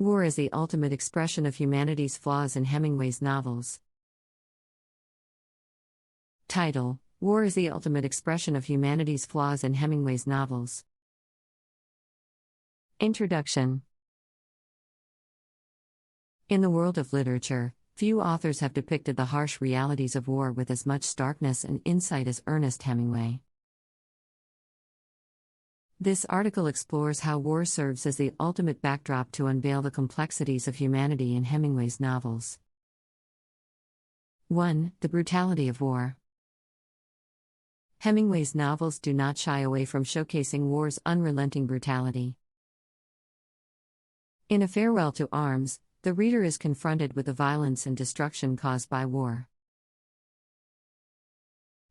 War is the ultimate expression of humanity's flaws in Hemingway's novels. Title: War is the ultimate expression of humanity's flaws in Hemingway's novels. Introduction. In the world of literature, few authors have depicted the harsh realities of war with as much starkness and insight as Ernest Hemingway. This article explores how war serves as the ultimate backdrop to unveil the complexities of humanity in Hemingway's novels. 1. The brutality of war. Hemingway's novels do not shy away from showcasing war's unrelenting brutality. In A Farewell to Arms, the reader is confronted with the violence and destruction caused by war.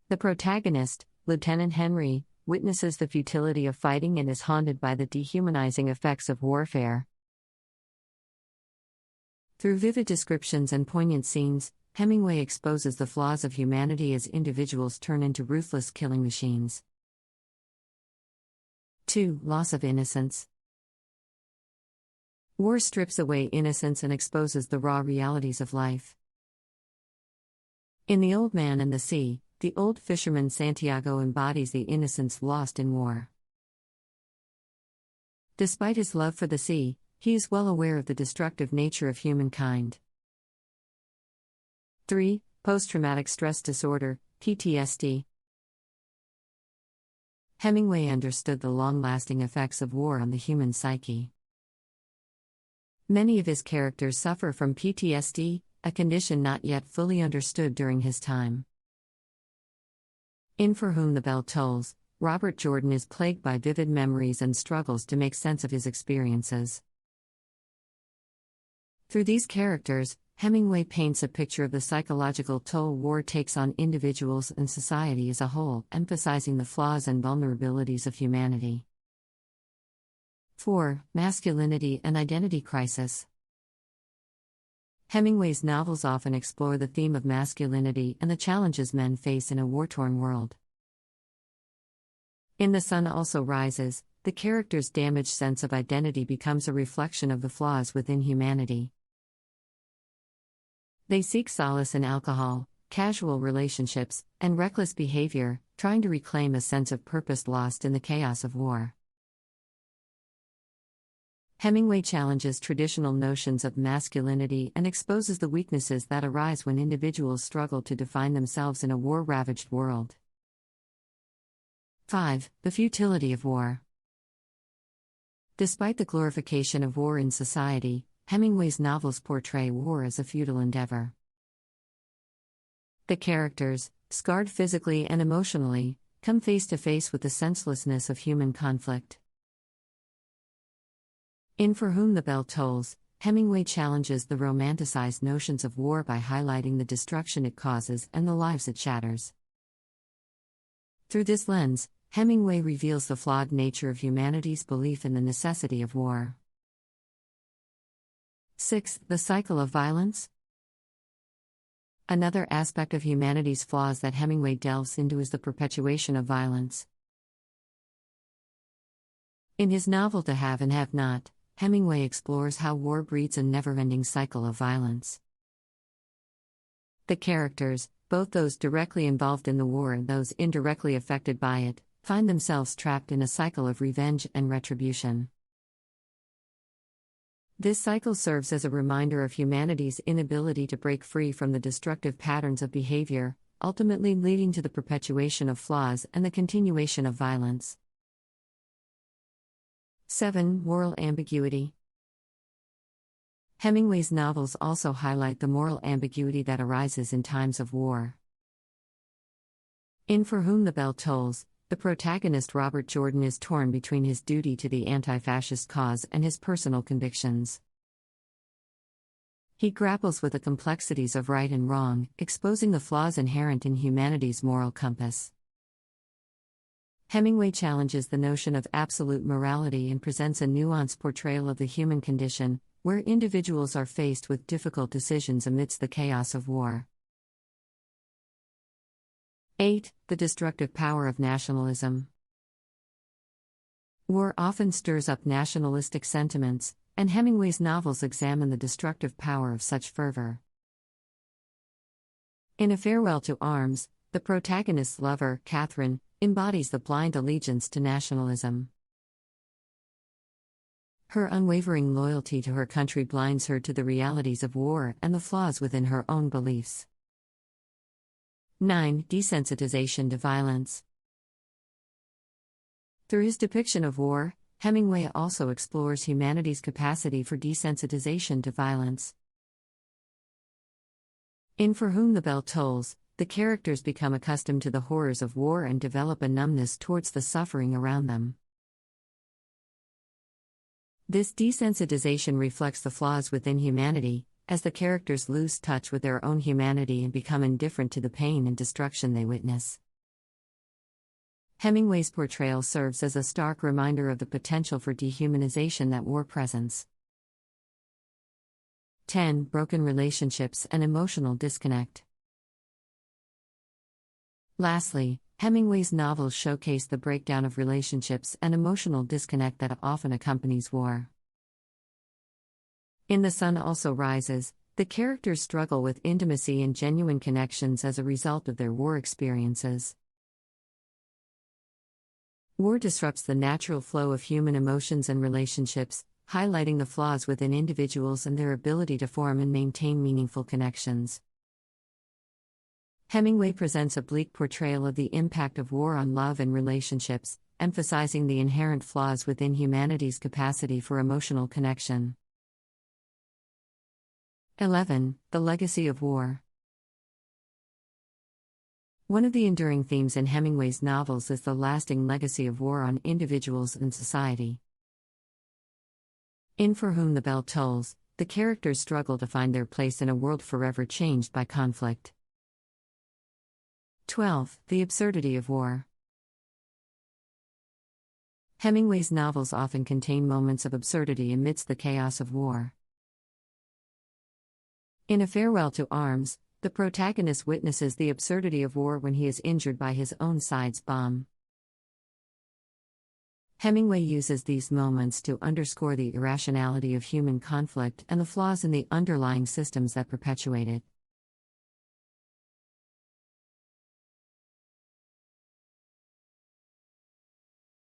The protagonist, Lieutenant Henry, witnesses the futility of fighting and is haunted by the dehumanizing effects of warfare. Through vivid descriptions and poignant scenes, Hemingway exposes the flaws of humanity as individuals turn into ruthless killing machines. 2. Loss of innocence. War strips away innocence and exposes the raw realities of life. In The Old Man and the Sea, the old fisherman Santiago embodies the innocence lost in war. Despite his love for the sea, he is well aware of the destructive nature of humankind. 3. Post-traumatic stress disorder, PTSD. Hemingway understood the long-lasting effects of war on the human psyche. Many of his characters suffer from PTSD, a condition not yet fully understood during his time. In For Whom the Bell Tolls, Robert Jordan is plagued by vivid memories and struggles to make sense of his experiences. Through these characters, Hemingway paints a picture of the psychological toll war takes on individuals and society as a whole, emphasizing the flaws and vulnerabilities of humanity. 4. Masculinity and identity crisis. Hemingway's novels often explore the theme of masculinity and the challenges men face in a war-torn world. In The Sun Also Rises, the character's damaged sense of identity becomes a reflection of the flaws within humanity. They seek solace in alcohol, casual relationships, and reckless behavior, trying to reclaim a sense of purpose lost in the chaos of war. Hemingway challenges traditional notions of masculinity and exposes the weaknesses that arise when individuals struggle to define themselves in a war-ravaged world. 5. The futility of war. Despite the glorification of war in society, Hemingway's novels portray war as a futile endeavor. The characters, scarred physically and emotionally, come face to face with the senselessness of human conflict. In For Whom the Bell Tolls, Hemingway challenges the romanticized notions of war by highlighting the destruction it causes and the lives it shatters. Through this lens, Hemingway reveals the flawed nature of humanity's belief in the necessity of war. 6. The cycle of violence. Another aspect of humanity's flaws that Hemingway delves into is the perpetuation of violence. In his novel To Have and Have Not, Hemingway explores how war breeds a never-ending cycle of violence. The characters, both those directly involved in the war and those indirectly affected by it, find themselves trapped in a cycle of revenge and retribution. This cycle serves as a reminder of humanity's inability to break free from the destructive patterns of behavior, ultimately leading to the perpetuation of flaws and the continuation of violence. 7. Moral ambiguity. Hemingway's novels also highlight the moral ambiguity that arises in times of war. In For Whom the Bell Tolls, the protagonist Robert Jordan is torn between his duty to the anti-fascist cause and his personal convictions. He grapples with the complexities of right and wrong, exposing the flaws inherent in humanity's moral compass. Hemingway challenges the notion of absolute morality and presents a nuanced portrayal of the human condition, where individuals are faced with difficult decisions amidst the chaos of war. 8. The destructive power of nationalism. War often stirs up nationalistic sentiments, and Hemingway's novels examine the destructive power of such fervor. In A Farewell to Arms, the protagonist's lover, Catherine, embodies the blind allegiance to nationalism. Her unwavering loyalty to her country blinds her to the realities of war and the flaws within her own beliefs. 9. Desensitization to violence. Through his depiction of war, Hemingway also explores humanity's capacity for desensitization to violence. In For Whom the Bell Tolls, the characters become accustomed to the horrors of war and develop a numbness towards the suffering around them. This desensitization reflects the flaws within humanity, as the characters lose touch with their own humanity and become indifferent to the pain and destruction they witness. Hemingway's portrayal serves as a stark reminder of the potential for dehumanization that war presents. 10. Broken relationships and emotional disconnect. Lastly, Hemingway's novels showcase the breakdown of relationships and emotional disconnect that often accompanies war. In The Sun Also Rises, the characters struggle with intimacy and genuine connections as a result of their war experiences. War disrupts the natural flow of human emotions and relationships, highlighting the flaws within individuals and their ability to form and maintain meaningful connections. Hemingway presents a bleak portrayal of the impact of war on love and relationships, emphasizing the inherent flaws within humanity's capacity for emotional connection. 11. The Legacy of War. One of the enduring themes in Hemingway's novels is the lasting legacy of war on individuals and society. In For Whom the Bell Tolls, the characters struggle to find their place in a world forever changed by conflict. 12. The Absurdity of War. Hemingway's novels often contain moments of absurdity amidst the chaos of war. In A Farewell to Arms, the protagonist witnesses the absurdity of war when he is injured by his own side's bomb. Hemingway uses these moments to underscore the irrationality of human conflict and the flaws in the underlying systems that perpetuate it.